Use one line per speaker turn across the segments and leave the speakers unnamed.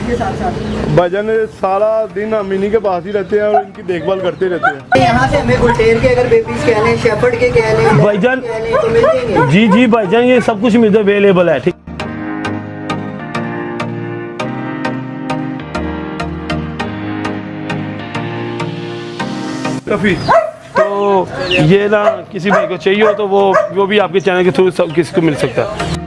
के साथ साथ?
भाईजान सारा दिन हम इन्हीं के पास ही रहते हैं और इनकी देखभाल करते रहते हैं।
यहाँ से हमें गुलटेर के अगर बेबीज कह लें, शेफर्ड के कह लें,
भाईजान
तो मिल जाएंगे?
जी जी भाईजान, ये सब कुछ मिलता अवेलेबल है। ठीक, तो ये ना किसी भाई को चाहिए हो तो वो भी आपके चैनल के थ्रू सब किसी को मिल सकता है।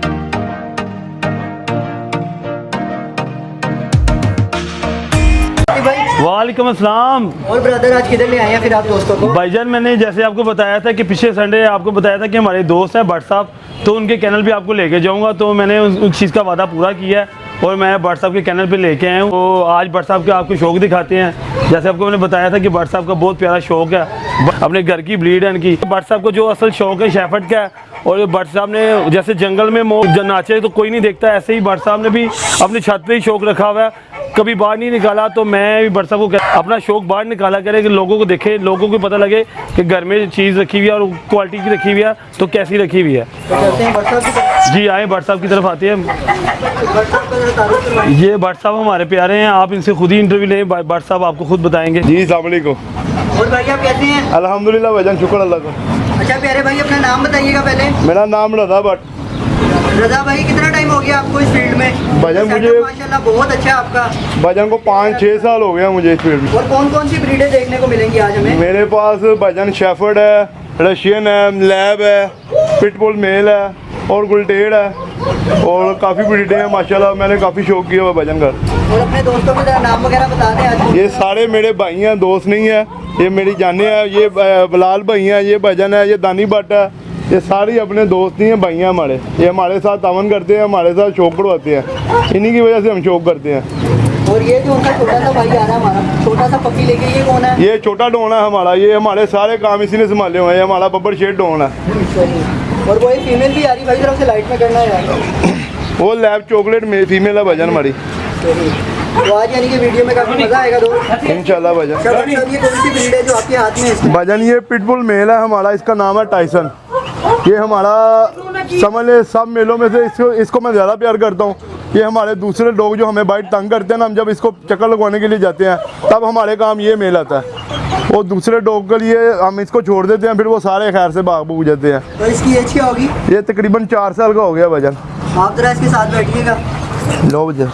वालेकुम अस्सलाम।
और ब्रदर आज किधर ले आए हैं फिर आप दोस्तों को?
भाईजान मैंने जैसे आपको बताया था कि पिछले संडे आपको बताया था कि हमारे दोस्त हैं भट्ट साहब, तो उनके चैनल पे आपको लेके जाऊंगा, तो मैंने उस चीज़ का वादा पूरा किया है और मैं भट्ट साहब के चैनल पे लेके आया हूँ। तो आज भट्ट साहब के आपको शौक दिखाते हैं। जैसे आपको मैंने बताया था कि भट्ट साहब का बहुत प्यारा शौक है, अपने घर की ब्रीड है इनकी। भट्ट साहब को जो असल शौक है शेफर्ड का है, और भट्ट साहब ने जैसे जंगल में नाचे तो कोई नहीं देखता, ऐसे ही भट्ट साहब ने भी अपनी छत पे ही शौक रखा हुआ है, कभी बाहर नहीं निकाला। तो मैं भी भट्ट साहब को अपना शौक बाहर निकाला करे कि लोगों को देखे, लोगों को पता लगे कि घर में चीज़ रखी हुई है और क्वालिटी की रखी हुई है तो कैसी रखी हुई है। जी आए भट्ट साहब की तरफ आते हैं। ये भट्ट साहब हमारे प्यारे हैं, आप इनसे खुद ही इंटरव्यू लें, भट्ट साहब आपको खुद बताएंगे।
जी अस्सलाम वालेकुम।
और भाई आप कैसे हैं?
अल्हम्दुलिल्लाह भाईजान, शुक्र अल्लाह का।
अच्छा प्यारे भाई अपना नाम बताइएगा पहले।
मेरा नाम रज़ा भट्ट।
रज़ा भाई कितना टाइम हो गया आपको इस फील्ड में?
भाईजान मुझे
माशाल्लाह बहुत अच्छा है आपका।
भाईजान को 5-6 साल हो गया मुझे इस फील्ड में।
और कौन कौन सी ब्रीडें देखने को मिलेंगी आज हमें?
मेरे पास भाईजान शेफर्ड है, रशियन है, लैब है, पिटबुल मेल है और गुलटेड है और काफ़ी ब्रीडें हैं माशाल्लाह। मैंने काफ़ी शौक किया हुआ भाईजान घर।
और अपने दोस्तों के नाम वगैरह बता दें आज।
ये सारे मेरे भाई हैं, दोस्त नहीं है, ये मेरी जाने हैं। ये बिलाल भाई हैं, ये भाईजान है, ये दानी भट्ट है, ये सारी अपने दोस्त नहीं हैं, भाई हैं हमारे। ये हमारे साथ तावन करते हैं, हमारे साथ शौक करवाते हैं, इन्हीं की वजह से हम शौक करते हैं।
और ये जो उनका छोटा सा भाई आ रहा है हमारा, छोटा सा पपी लेके, ये कौन है?
ये छोटा डोन है हमारा, ये हमारे सारे काम इसी ने संभाले हुए हैं। ये हमारा बब्बर शेड डोन है।
और वो एक फीमेल भी आ रही भाई, तरफ से लाइट में करना है।
वो लैब चॉकलेट में फीमेल है भाईजान हमारी।
तो आज यानी कि वीडियो में काफी मजा आएगा दोस्त,
इंशाल्लाह भाईजान।
ये कौन सी ब्रीड है जो आपके हाथ में है?
भाईजान ये पिटबुल मेल है हमारा, इसका नाम है टाइसन। ये हमारा समझ ले सब मेलों में से इसको मैं ज़्यादा प्यार करता हूँ। ये हमारे दूसरे लोग जो हमें बाइट तंग करते हैं ना, हम जब इसको चक्कर लगवाने के लिए जाते हैं तब हमारे काम ये मेल आता है। और दूसरे डॉग के लिए हम इसको छोड़ देते हैं, फिर वो सारे खैर से भाग भूग जाते हैं।
तो इसकी एज क्या होगी?
ये तकरीबन 4 साल का हो गया भाईजान।
आप जरा इसके साथ बैठिएगा।
लो भाईजान,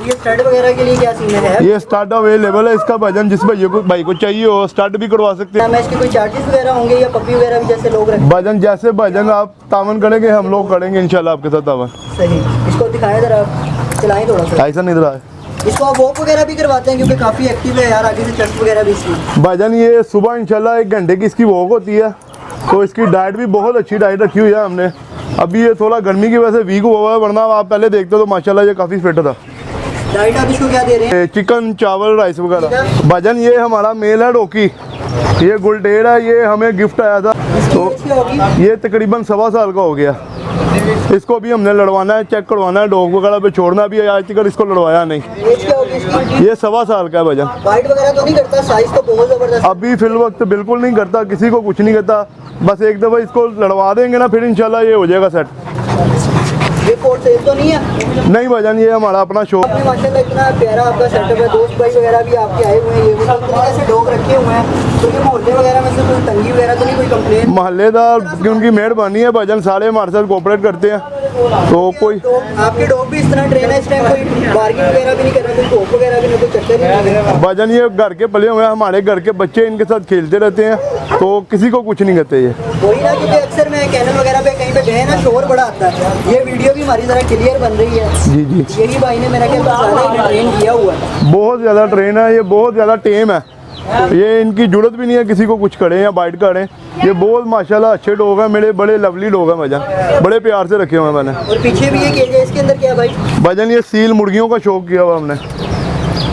ये स्टड वगैरह के लिए क्या सीन है?
ये स्टार्ट अवेलेबल है इसका भाईजान, जिस भाई को चाहिए हो स्टार्ट भी करवा सकते हैं।
मैं इसके कोई चार्जेस वगैरह होंगे या पपी वगैरह भी जैसे लोग रखते
भाईजान जैसे भाईजान आप तावन करेंगे हम लोग करेंगे इंशाल्लाह आपके साथ तावन।
सही, इसको दिखाएं जरा, चलाएं थोड़ा सा।
टाइसन इधर आए।
इसको आप वॉक वगैरह भी करवाते हैं क्योंकि काफ़ी एक्टिव है यार, आगे से चेस्ट वगैरह भी इसकी।
भाईजान ये सुबह इंशाल्लाह 1 घंटे की इसकी वॉक होती है, तो इसकी डाइट भी बहुत अच्छी डाइट रखी हुई है हमने। अभी ये थोड़ा गर्मी की वजह से वीक हुआ है, वरना आप पहले देखते तो माशाल्लाह ये काफ़ी फिट था।
डाइट आप इसको क्या दे रहे हैं?
चिकन, चावल, राइस वगैरह। भाईजान ये हमारा मेल है डोकी, ये गुलटेड है, ये हमें गिफ्ट आया था। तो ये तकरीबन 1.25 साल का हो गया। इसको भी हमने लड़वाना है, चेक करवाना है, डॉग वगैरह पे छोड़ना भी है। आज तक इसको लड़वाया नहीं। ये 1.25 साल का है भाईजान।
बाइट वगैरह तो नहीं करता? साइज तो बहुत जबरदस्त।
अभी फिल वक्त बिल्कुल नहीं करता, किसी को कुछ नहीं करता। बस एक दफ़ा इसको लड़वा देंगे ना, फिर इंशाल्लाह ये हो जाएगा सेट।
ये कोट सेफ तो नहीं है?
नहीं भाईजान, ये हमारा अपना शौक।
आपने माशाल्लाह इतना प्यारा आपका सेटअप है, दोस्त भाई वगैरह भी आपके आए हुए हैं, ये भी सब ऐसे डॉग रखे हुए हैं। तो ये मोहल्ले वगैरह में से कोई तंगी वगैरह तो नहीं, कोई कंप्लेन?
मोहल्लेदार की उनकी मेहरबानी है भाईजान, सारे हमारे साथ कोऑपरेट करते हैं। तो कोई
आपके डॉग भी इस तरह ट्रेन है इस टाइम, कोई बार्गिंग वगैरह भी नहीं कर रहा, कोई कोप वगैरह भी नहीं, कोई चक्कर नहीं?
भाईजान ये घर के पले हुए हैं, हमारे घर के बच्चे इनके साथ खेलते रहते हैं, तो किसी को कुछ नहीं कहते ये।
वही ना, क्योंकि अक्सर मैं चैनल वगैरह पे कहीं पे गए ना, शोर बड़ा आता है। ये वीडियो भी हमारी जरा क्लियर बन रही है।
जी जी,
यही भाई ने मेरा क्या ट्रेन किया हुआ है,
बहुत ज़्यादा ट्रेन है, ये बहुत ज़्यादा टेम है। ये इनकी जरूरत भी नहीं है किसी को कुछ करें या बाइट करें। ये बहुत माशाल्लाह अच्छे डॉग हैं मेरे, बड़े लवली डॉग हैं भाईजान, बड़े प्यार से रखे हुए हैं मैंने।
और पीछे भी ये केज है, इसके अंदर क्या है भाई?
भाईजान ये सील मुर्गियों का शौक किया हुआ हमने।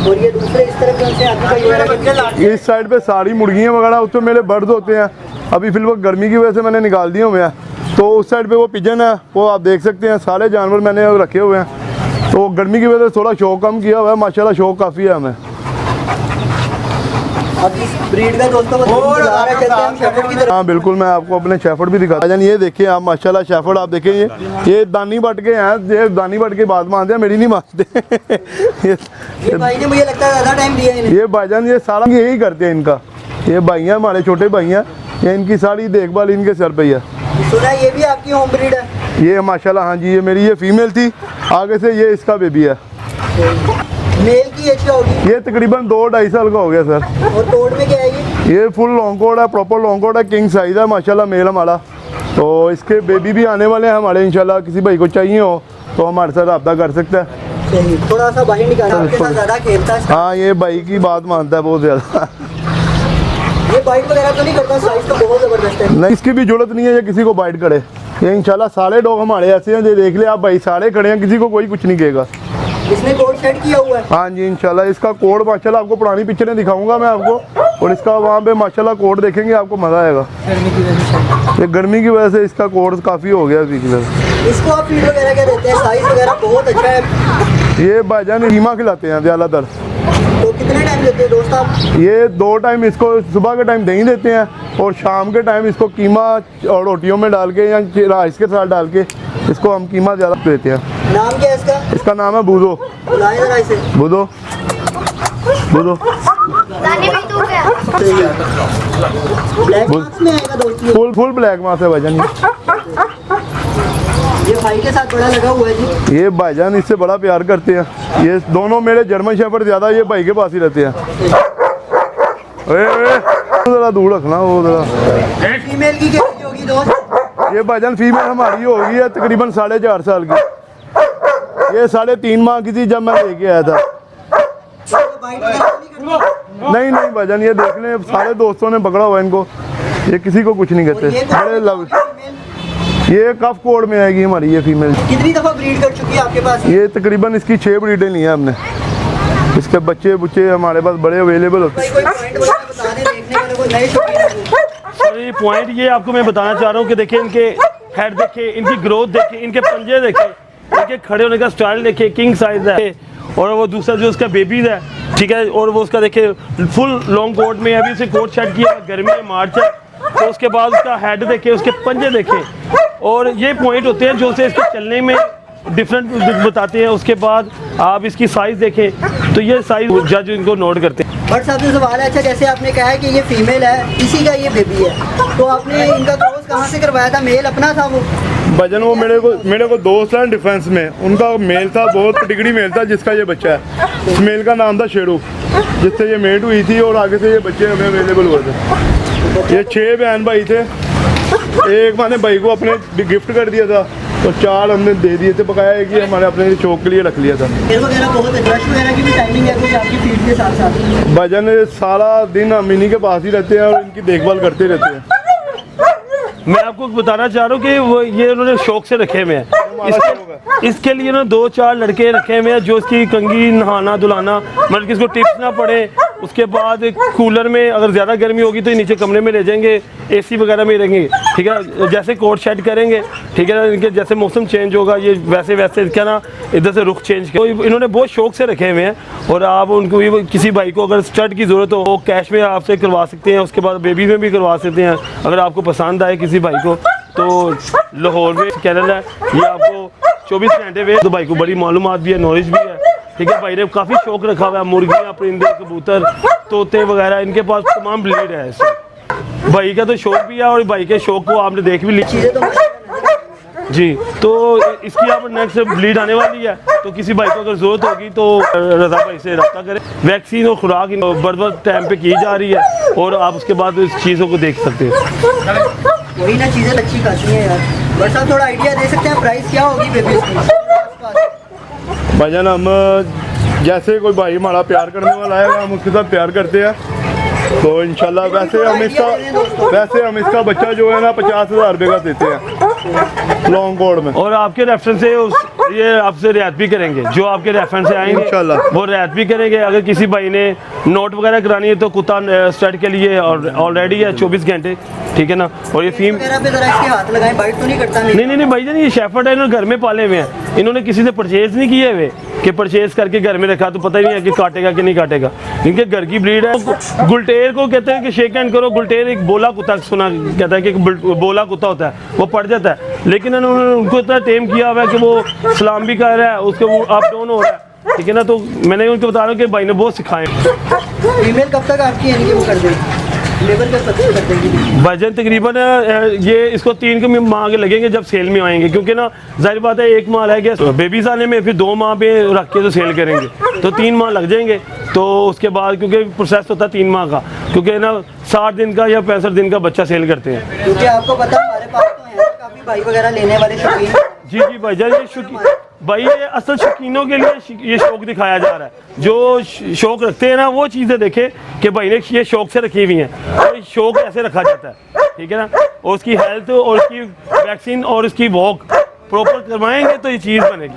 और ये दूसरे इस तरफ कौन से आती भाई वगैरह?
इस साइड पे सारी मुर्गियाँ वगैरह, उसमें मेरे बर्ड्स होते हैं। अभी फिल वक्त गर्मी की वजह से मैंने निकाल दिए हुए हैं। तो उस साइड पे वो पिजन है, वो आप देख सकते हैं, सारे जानवर मैंने रखे हुए हैं। तो गर्मी की वजह से थोड़ा शौक कम किया हुआ है, माशाल्लाह शौक काफ़ी है हमें।
अब इस ब्रीड का दोस्तों को दिखा रहे, चलते हैं हम शेफर्ड की तरफ।
हाँ बिल्कुल, मैं आपको अपने शेफर्ड भी दिखाता जान। ये देखिए आप माशाल्लाह शेफर्ड आप देखें, ये दानी बट के हैं, ये दानी बट के बात मानते हैं, मेरी नहीं मानते।
ये भाई ने मुझे लगता है ज़्यादा टाइम दिया है इन्हें।
ये भाईजान ये सारा यही करते हैं इनका, ये भाई हैं हमारे छोटे भाई हैं, ये इनकी सारी देखभाल इनके सर पे ही है।
सुना ये भी आपकी होम ब्रीड है?
ये माशाल्लाह हाँ जी, ये मेरी ये फीमेल थी, आगे से ये इसका बेबी है।
मेल की एज क्या होगी?
ये तकरीबन 2-2.5 साल का हो गया सर।
और कोड में क्या है ये?
फुल लॉन्ग कोड है, प्रॉपर लॉन्ग कोड है, किंग साइज है माशाल्लाह मेल हमारा। तो इसके बेबी भी आने वाले हैं हमारे इंशाल्लाह, किसी भाई को चाहिए हो तो हमारे साथ रब्ता कर सकते हैं।
सही, थोड़ा सा बाहर निकाला, आपके साथ ज़्यादा खेलता है।
हाँ ये भाई की बात मानता है बहुत ज़्यादा।
ये बाइट वगैरह तो नहीं करता, साइज तो बहुत ज़बरदस्त है।
नहीं, इसकी भी जरूरत नहीं है ये किसी को बाइट करे। ये इंशाल्लाह सारे डॉग हमारे ऐसे हैं, ये देख ले आप भाई, सारे खड़े हैं, किसी को कोई कुछ नहीं कहेगा।
इसने कोड सेट किया हुआ है?
हाँ जी इंशाल्लाह, इसका कोड माशाल्लाह आपको पुरानी पिक्चरें दिखाऊंगा मैं आपको, और इसका वहाँ पे माशाल्लाह कोड देखेंगे आपको मज़ा आएगा। ये गर्मी की वजह से इसका कोड काफ़ी हो गया पिछले।
इसको आप फीड वगैरह क्या देते हैं? साइज वगैरह बहुत अच्छा है।
ये भाईजान कीमा खिलाते हैं ज़्यादातर।
तो कितने टाइम देते हैं दोस्त आप?
ये 2 टाइम इसको, सुबह के टाइम दही देते हैं और शाम के टाइम इसको कीमा और रोटियों में डाल के या राइस के साथ डाल के इसको हम कीमा ज़्यादा देते हैं।
नाम क्या है इसका?
इसका नाम है बूदो।
बुलाए जरा इसे।
बूदो बूदो
ब्लैक मार्क्स में आएगा दोस्त ये।
फुल ब्लैक मास है भाईजान।
ये भाई के साथ बड़ा लगा हुआ है जी।
ये भाईजान इससे बड़ा प्यार करते हैं। ये दोनों मेरे जर्मन शेफर्ड ज़्यादा ये भाई के पास ही रहते हैं। ज़रा दूर रखना वो ज़रा।
फीमेल की क्या एज होगी दोस्त?
ये भाईजान फीमेल हमारी होगी है तकरीबन 4.5 साल की। ये 3.5 माह की थी जब मैं लेके आया था।
बाइट वगैरह तो नहीं करती?
नहीं भाईजान, ये देख लें सारे दोस्तों ने पकड़ा हुआ है इनको, ये किसी को कुछ नहीं
और
कहते,
ये
बड़े लव।
फीमेल
ये कफ कोड में आएगी हमारी ये फीमेल।
कितनी दफ़ा ब्रीड कर चुकी है आपके पास?
ये तकरीबन इसकी 6 ब्रीडें ली हैं हमने। इसके बच्चे बुच्चे हमारे पास बड़े अवेलेबल होते हैं।
कोई पॉइंट वगैरह बता दें देखने वाले को, नए शौकीन हैं।
सर ये पॉइंट ये आपको मैं बताना चाह रहा हूँ कि देखिए इनके हेड देखे, इनकी ग्रोथ देखे, इनके पंजे देखे, इनके खड़े होने का स्टाइल देखे, किंग साइज है। और वो दूसरा जो उसका बेबीज है, ठीक है, और वो उसका देखे फुल लॉन्ग कोट में, अभी से कोट सेट किया, गर्मी है, मार्च है, तो उसके बाद उसका हेड देखे, उसके पंजे देखे, और ये पॉइंट होते हैं जो से इसके चलने में डिफरेंट बताते हैं। उसके बाद आप इसकी साइज़ देखें, तो ये साइज़ जज इनको नोट करते हैं।
बट साहब से सवाल है, अच्छा जैसे आपने कहा है कि ये फीमेल है, इसी का ये बेबी है, तो आपने इनका क्रॉस कहाँ से करवाया था? मेल अपना था वो?
भजन वो मेरे को दोस्त हैं डिफेंस में, उनका मेल था, बहुत डिग्री मेल था जिसका ये बच्चा है। उस मेल का नाम था शेरू, जिससे ये मेट हुई थी और आगे से ये बच्चे हमें अवेलेबल हुए थे। ये 6 बहन भाई थे, एक मैंने भाई को अपने गिफ्ट कर दिया था, तो 4 हमने दे दिए थे बकाया, एक ही हमारे अपने शौक के लिए रख लिया था।
मेल वगैरह बहुत है, ब्रश वगैरह की भी टाइमिंग है कुछ आपकी फीड के साथ साथ?
भजन सारा दिन हम इन्हीं के पास ही रहते हैं और इनकी देखभाल करते रहते हैं।
मैं आपको बताना चाह रहा हूँ कि वो ये उन्होंने शौक से रखे हुए हैं। इसके लिए ना 2-4 लड़के रखे हुए हैं जो इसकी कंघी नहाना धुलाना, मतलब कि इसको टिप्स ना पड़े। उसके बाद कूलर में अगर ज़्यादा गर्मी होगी तो ये नीचे कमरे में ले जाएंगे, एसी वगैरह में रहेंगे, ठीक है, जैसे कोट शेड करेंगे, ठीक है ना, इनके जैसे मौसम चेंज होगा ये वैसे वैसे क्या ना इधर से रुख चेंज तो इन्होंने बहुत शौक से रखे हुए हैं। और आप उनको भी किसी भाई को अगर स्टड की ज़रूरत हो वो कैश में आपसे करवा सकते हैं, उसके बाद बेबी में भी करवा सकते हैं अगर आपको पसंद आए किसी भाई को। तो लाहौर में चैनल है, ये आपको 24 घंटे में, तो भाई को बड़ी मालूमात भी है, नॉलेज भी है, ठीक है। भाई ने काफ़ी शौक रखा हुआ है, मुर्गियाँ, परिंदे, कबूतर, तोते वगैरह, इनके पास तमाम ब्रीड है ऐसे। भाई का तो शौक भी है और भाई के शौक को आपने देख भी लिया जी। तो इसकी आप नेक्स्ट ब्लीड आने वाली है, तो किसी भाई को अगर ज़रूरत होगी तो रज़ा भाई से रब्ता करें। वैक्सीन और खुराक बर टाइम पे की जा रही है और आप उसके बाद इस चीज़ों को देख सकते हैं।
वही ना चीज़ें अच्छी खासी हैं यार। बट साहब थोड़ा आइडिया दे सकते हैं प्राइस क्या होगी बेबी की?
भजन हम जैसे कोई भाई हमारा प्यार करने वाला है हम उसके साथ प्यार करते हैं, तो इंशाल्लाह वैसे हम इसका बच्चा जो है ना 50,000 रुपये का देते हैं लॉन्ग कोड में।
और आपके रेफरेंस से ये आपसे रियायत भी करेंगे, जो आपके रेफरेंस से आएंगे
इंशाल्लाह
वो रियायत भी करेंगे। अगर किसी भाई ने नोट वगैरह करानी है तो कुत्ता स्टड के लिए ऑलरेडी है 24 घंटे, ठीक है ना। और ये फीम
वगैरह पे जरा इसके हाथ लगाएं, बाइट तो नहीं करता?
नहीं भाई जान, ये शेफर्ड है, इन्होंने घर में पाले हुए हैं, इन्होंने किसी से परचेज नहीं किए हुए, कि परचेज करके घर में रखा तो पता ही नहीं है कि काटेगा कि नहीं काटेगा। इनके घर की ब्रीड है। गुलटेर को कहते हैं कि शेक हैंड करो। गुलटेर एक बोला कुत्ता सुना कहता है कि बोला कुत्ता होता है, वो पड़ जाता है, लेकिन उन्होंने उनको इतना टेम किया हुआ है कि वो सलाम भी कर रहा है, उसके वो अप डाउन हो रहा है, ठीक है ना। तो मैंने उनको बता रहा हूँ कि भाई ने बहुत सिखाए।
फीमेल कब तक आपकी यानी कि वो कर देगी, लेबर का पता कर देंगी?
वजन तकरीबन ये इसको 3 के माह के लगेंगे जब सेल में आएंगे, क्योंकि ना जाहिर बात है 1 माह रह गया बेबीज आने में, फिर 2 माह पे रख के तो सेल करेंगे तो 3 माह लग जाएंगे। तो उसके बाद क्योंकि प्रोसेस होता है 3 माह का, क्योंकि ना 60 दिन का या 65 दिन का बच्चा सेल करते हैं।
क्योंकि आपको पता है हमारे पास तो है काफ़ी भाई वगैरह लेने वाले शौकीन।
जी भाईजान, ये भाई ये असल शौकीनों के लिए ये शौक दिखाया जा रहा है। जो शौक रखते हैं ना वो चीज़ें देखें कि भाई ने ये शौक से रखी हुई हैं, और शौक ऐसे रखा जाता है, ठीक है ना। और उसकी हेल्थ और उसकी वैक्सीन और उसकी वॉक प्रॉपर करवाएंगे तो ये चीज़ बनेगी।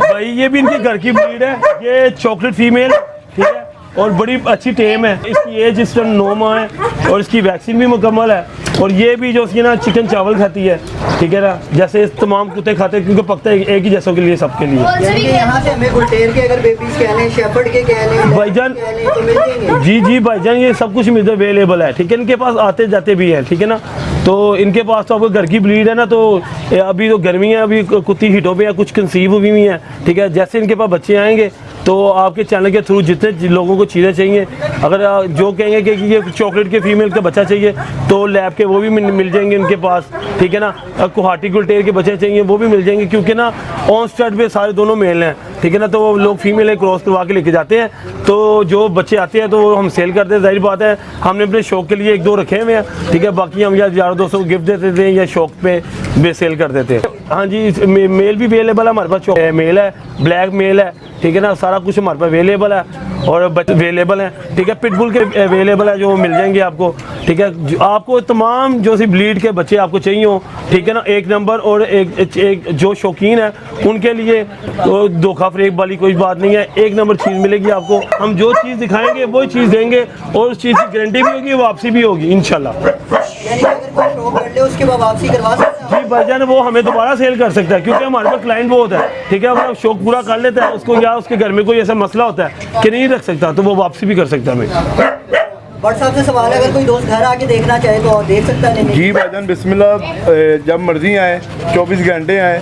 भाई ये भी इनके घर की ब्रीड है, ये चॉकलेट फीमेल, ठीक है, और बड़ी अच्छी टेम है। इसकी एज इस टाइम 9 माह है और इसकी वैक्सीन भी मुकम्मल है। और ये भी जो उसकी ना चिकन चावल खाती है, ठीक है ना, जैसे तमाम कुत्ते खाते हैं, क्योंकि पकता है एक ही जैसों के लिए, सबके लिए।
यानी कि यहाँ से हमें गुलटेर के अगर बेबीज कह लें, शेफर्ड के कह लें,
भाईजान
तो मिल जाएंगे।
जी भाईजान, ये सब कुछ मिलता अवेलेबल है, ठीक है। इनके पास आते जाते भी हैं, ठीक है ना। तो इनके पास तो आपको घर की ब्रीड है ना, तो अभी तो गर्मी है, अभी कुत्ती हीटों पे है, कुछ कंसीव हुई हुई हैं, ठीक है। जैसे इनके पास बच्चे आएंगे तो आपके चैनल के थ्रू जितने लोगों को चीज़ें चाहिए, अगर जो कहेंगे कि ये चॉकलेट के फीमेल का बच्चा चाहिए तो लैब के वो भी मिल जाएंगे इनके पास, ठीक है ना। गुवाहाटी गुलटेर के बच्चे चाहिए वो भी मिल जाएंगे, क्योंकि ना ऑन स्टार्ट पे सारे दोनों मेल हैं, ठीक है ना। तो वो लोग फीमेल क्रॉस करवा के लेके जाते हैं, तो जो बच्चे आते हैं तो वो हम सेल करते हैं। जाहिर बात है हमने अपने शौक के लिए 1-2 रखे हुए हैं, ठीक है, बाकी हम यार दोस्तों को गिफ्ट देते थे या शौक पे सेल कर देते हैं। हाँ जी, मेल भी अवेलेबल है हमारे पास, मेल है, ब्लैक मेल है, ठीक है ना, सारा कुछ हमारे पास अवेलेबल है और बच्चे अवेलेबल हैं, ठीक है। पिटबुल के अवेलेबल है जो मिल जाएंगे आपको, ठीक है। आपको तमाम जो सी ब्लीड के बच्चे आपको चाहिए हो, ठीक है ना, 1 नंबर। और एक जो शौकीन है उनके लिए तो धोखा फरेब वाली कोई बात नहीं है, 1 नंबर चीज़ मिलेगी आपको। हम जो चीज़ दिखाएंगे वही चीज़ देंगे और उस चीज़ की गारंटी भी होगी, वापसी भी होगी इंशाल्लाह।
यानी अगर कोई शौक कर ले उसके बाद वापसी करवा सकते हैं?
जी भाईजान, वो हमें दोबारा सेल कर सकता है, क्योंकि हमारे पास क्लाइंट बहुत है, ठीक है। अगर शौक पूरा कर लेता है उसको, या उसके घर में कोई ऐसा मसला होता है कि नहीं रख सकता, तो वो वापसी भी कर सकता है हमें।
बट साहब से सवाल है, अगर कोई दोस्त घर आके देखना चाहे तो देख सकता है? नहीं?
जी भाईजान बिस्मिल्लाह, जब मर्जी आए, 24 घंटे आए,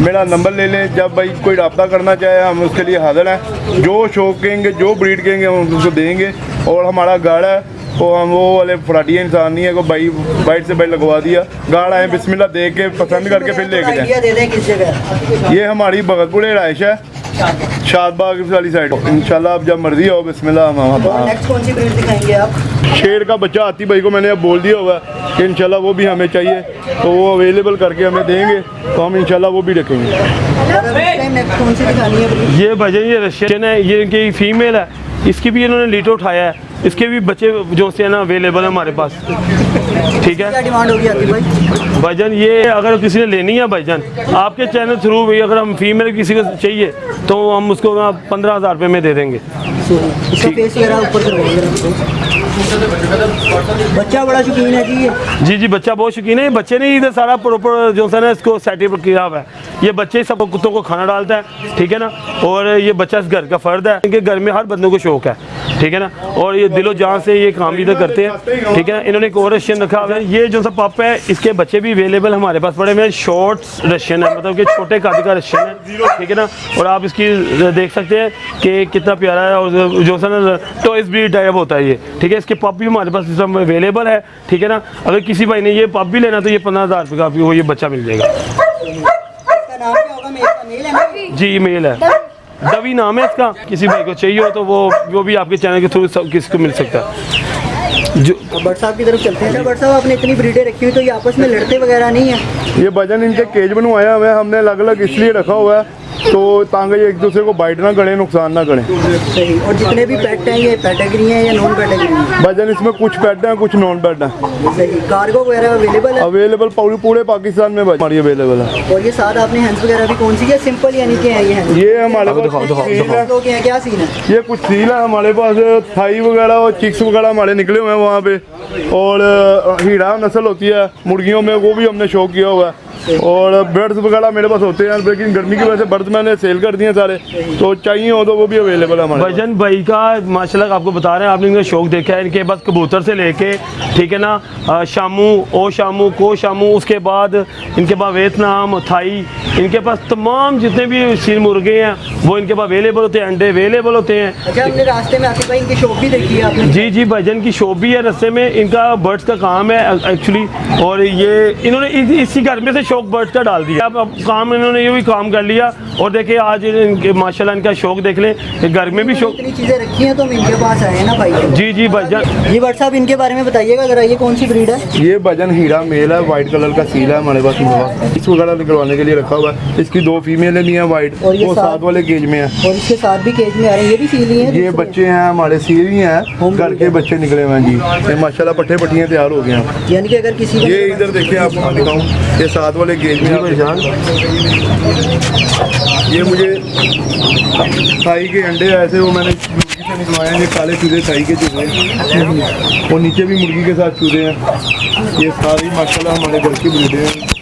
मेरा नंबर ले लें। जब भाई कोई रब्ता करना चाहे हम उसके लिए हाजिर हैं। जो शौक कहेंगे, जो ब्रीड कहेंगे हम उसको देंगे। और हमारा गाड़ा है तो हम वो वाले फराटिया इंसान नहीं है को भाई बाइट से भाई लगवा दिया। गाड़ा है बिस्मिल्लाह देख के पसंद करके फिर लेके जाए।
आइडिया दे दें किस जगह?
ये हमारी भगतपुर राइश है, शादबाग वाली साइड। इंशाल्लाह आप जब मर्जी हो बिस्मिल्लाह हम वहाँ पर।
नेक्स्ट कौन सी ब्रीड दिखाएंगे आप?
शेर का बच्चा आती भाई को मैंने अब बोल दिया हुआ है कि इंशाल्लाह वो भी हमें चाहिए, तो वो अवेलेबल करके हमें देंगे, तो हम इंशाल्लाह वो भी रखेंगे।
नेक्स्ट कौन सी दिखानी है ब्रीड?
ये भाईजान ये रशियन है, ये इनकी फीमेल है, इसकी भी इन्होंने लीटर उठाया है, इसके भी बच्चे जो से ना अवेलेबल है हमारे पास, ठीक है।
क्या डिमांड होगी आपकी भाई?
भाईजान ये अगर किसी ने लेनी है भाईजान, आपके चैनल थ्रू भी अगर हम फीमेल किसी को चाहिए तो हम उसको 15,000 रुपये में दे देंगे।
इसका फेस वगैरह ऊपर करवाइएगा। बच्चा बड़ा शौकीन है जी ये?
जी बच्चा बहुत शौकीन है। बच्चे ने इधर सारा प्रॉपर जो है ना इसको सेटअप किया हुआ है। ये बच्चे सब कुत्तों को खाना डालता है, ठीक है ना। और ये बच्चा इस घर का फर्द है, इनके घर में हर बंदे को शौक है, ठीक है ना। और ये दिलो जान से ये काम इधर करते हैं, ठीक है ना। इन्होंने एक और रशियन रखा हुआ है। ये जो सा पप है इसके बच्चे भी अवेलेबल हमारे पास पड़े हुए हैं। शॉर्ट्स रशियन है, मतलब कि छोटे कद का रशियन है, ठीक है ना। और आप इसकी देख सकते हैं कि कितना प्यारा है। और जो सा ना टॉयज ब्रीड टाइप होता है ये, ठीक है। इसके पप भी हमारे पास सब अवेलेबल है, ठीक है ना। अगर किसी भाई ने ये पप भी लेना तो ये 15,000 रुपये का भी वो ये बच्चा मिल जाएगा।
इसका नाम क्या होगा? मेल है ना?
जी मेल है, डवी नाम है इसका। किसी भाई को चाहिए हो तो वो भी आपके चैनल के थ्रू सब किसी को मिल सकता है। जो
बट साहब की तरफ चलते हैं। बट साहब आपने इतनी ब्रीडें रखी हुई तो ये आपस में लड़ते वगैरह नहीं है?
ये वजन इनके केज बनवाया हुआ है हमने, अलग अलग इसलिए रखा हुआ है तो ताकि ये एक दूसरे को बाइट ना करें, नुकसान ना करें।
सही। और जितने भी पेट हैं ये पेटेगरी हैं या नॉन पेटेगरी हैं?
वजन इसमें कुछ पेट हैं कुछ नॉन पेट हैं।
सही। कार्गो वगैरह अवेलेबल है?
अवेलेबल पूरे पाकिस्तान में हमारी अवेलेबल है।
और ये साथ आपने हैंड्स वगैरह भी कौन सी है? सिंपल यानी कि है ये हैंड्स?
ये हमारे पास
लोग हैं, क्या सीन है?
ये कुछ सील है हमारे पास, थाई वगैरह और चिक्स वगैरह हमारे निकले हुए हैं वहाँ पे। और हीरा नस्ल होती है मुर्गियों में, वो भी हमने शो किया हुआ है। और बर्ड्स वगैरह मेरे पास होते हैं, लेकिन गर्मी की वजह से बर्ड्स मैंने सेल कर दिए सारे, तो चाहिए हो तो वो भी अवेलेबल है हमारे पास।
भजन भाई का माशाल्लाह आपको बता रहे हैं, आपने इनका शौक देखा है, इनके पास कबूतर से लेके, ठीक है ना, शामू, ओ शामू, को शामू, उसके बाद इनके पास वियतनाम, थाई, इनके पास तमाम जितने भी सील मुर्गे हैं वो इनके पास अवेलेबल होते हैं, अंडे अवेलेबल होते हैं।
अच्छा, हमने रास्ते में आसिफ भाई इनकी शॉप भी देखी है आपने?
जी जी, भजन की शॉप भी है रास्ते में, इनका बर्ड्स का काम है एक्चुअली, और ये इन्होंने इसी घर में से शौक बर्ड्स का डाल दिया। अब काम इन्होंने ये भी काम कर लिया, और देखिए आज इनके माशाल्लाह इनका शौक देख लें, घर में भी शौक।
इतनी चीज़ें रखी हैं तो हम इनके पास आए हैं ना भाई।
जी जी भजन
जी भट्ट साहब, इनके बारे में बताइएगा ज़रा, ये कौन सी ब्रीड है?
ये भजन हीरा मेल है, वाइट कलर का सील है हमारे पास मुर्गा, इस वगैरह निकलवाने के लिए रखा हुआ है। इसकी 2 फीमेल भी हैं वाइट,
और ये
वो
साथ-
7 वाले केज में है,
और इसके साथ भी केज में आ रहे हैं, ये भी सील ही हैं?
ये बच्चे हैं हमारे, सील ही हैं, घर के बच्चे निकले हुए हैं जी, ये माशाल्लाह पट्टे पट्टियाँ तैयार हो गए हैं।
यानी कि अगर किसी को
ये इधर देखिए आपको दिखाऊं, ये 7 वाले केज में आप जान, ये मुझे थाई के अंडे ऐसे वो मैंने मुर्गी से निकलवाए हैं, ये काले चूजे थाई के चूजे हैं, और नीचे भी मुर्गी के साथ चूजे हैं, ये सारी माशाल्लाह हमारे घर की ब्रीडें हैं।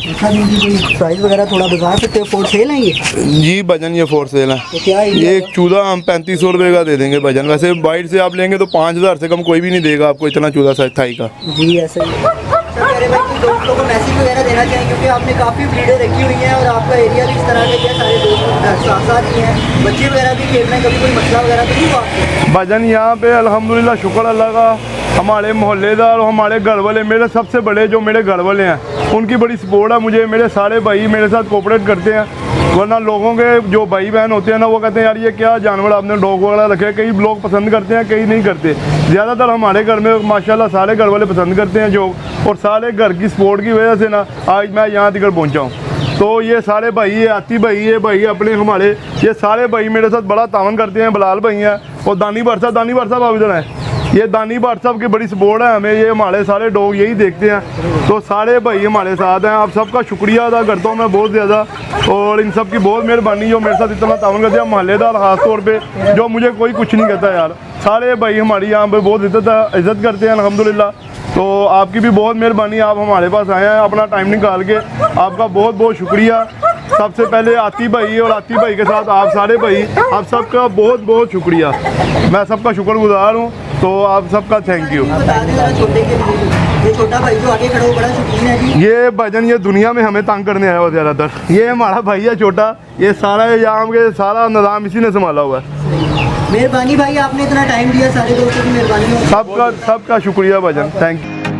अच्छा, इनकी कोई प्राइस वगैरह थोड़ा बता सकते हो? फॉर सेल है ये?
जी भजन ये फोर सेल है,
तो क्या है
ये एक चूजा हम 3500 रुपये का दे देंगे भजन, वैसे बाइट से आप लेंगे तो 5000 से कम कोई भी नहीं देगा आपको इतना चूजा साइज थाई का।
जी ऐसे ही। अच्छा, कह रहे भाई कि दोस्तों को मैसेज वगैरह देना चाहिए, क्योंकि आपने काफ़ी ब्रीडें रखी हुई हैं और आपका एरिया भी इस तरह का है, सारे दोस्त साथ साथ ही हैं, बच्चे वगैरह भी खेल रहे हैं, कभी कोई मसला वगैरह तो नहीं हुआ आपको?
भजन यहाँ पे अल्हम्दुलिल्लाह शुक्र अल्लाह का, हमारे मोहल्लेदार और हमारे घर वाले, मेरे सबसे बड़े जो मेरे घर वाले हैं उनकी बड़ी सपोर्ट है मुझे, मेरे सारे भाई मेरे साथ कोऑपरेट करते हैं, वरना लोगों के जो भाई बहन होते हैं ना वो कहते हैं यार ये क्या जानवर आपने डॉग वगैरह रखे, कई लोग पसंद करते हैं कई नहीं करते, ज़्यादातर हमारे घर में माशाल्लाह सारे घर वाले पसंद करते हैं जो, और सारे घर की सपोर्ट की वजह से ना आज मैं यहाँ तक पहुँचा हूँ। तो ये सारे भाई, ये आती भाई, ये भाई अपने हमारे, ये सारे भाई मेरे साथ बड़ा तावन करते हैं, बिलाल भाई हैं और दानी भट्ट साहब आप इधर हैं, ये दानी भट्ट साहब की बड़ी सपोर्ट है हमें, ये हमारे सारे डॉग यही देखते हैं, तो सारे भाई हमारे साथ हैं। आप सबका शुक्रिया अदा करता हूँ मैं बहुत ज़्यादा, और इन सब की बहुत मेहरबानी जो मेरे साथ इतना तावन करते हैं, मोहल्लेदार ख़ास तौर पे जो मुझे कोई कुछ नहीं कहता यार, सारे भाई हमारी यहाँ पे बहुत इज़्ज़त करते हैं अल्हम्दुलिल्लाह। तो आपकी भी बहुत मेहरबानी, आप हमारे पास आए हैं अपना टाइम निकाल के, आपका बहुत बहुत शुक्रिया। सबसे पहले आती भाई और आती भाई के साथ आप सारे भाई, आप सबका बहुत बहुत शुक्रिया, मैं सबका शुक्रगुजार हूँ, तो आप सबका थैंक यू।
बता दें ज़रा छोटे के लिए, ये छोटा भाई जो आगे खड़ा हो बड़ा शौकीन है जी।
ये भजन ये दुनिया में हमें तंग करने आया हुआ ज़्यादातर, ये हमारा भाई है छोटा, ये सारा यहाँ के सारा निज़ाम इसी ने संभाला हुआ है।
मेहरबानी भाई, आपने इतना टाइम दिया, सारे दोस्तों की मेहरबानी हो।
सबका शुक्रिया भजन, थैंक यू।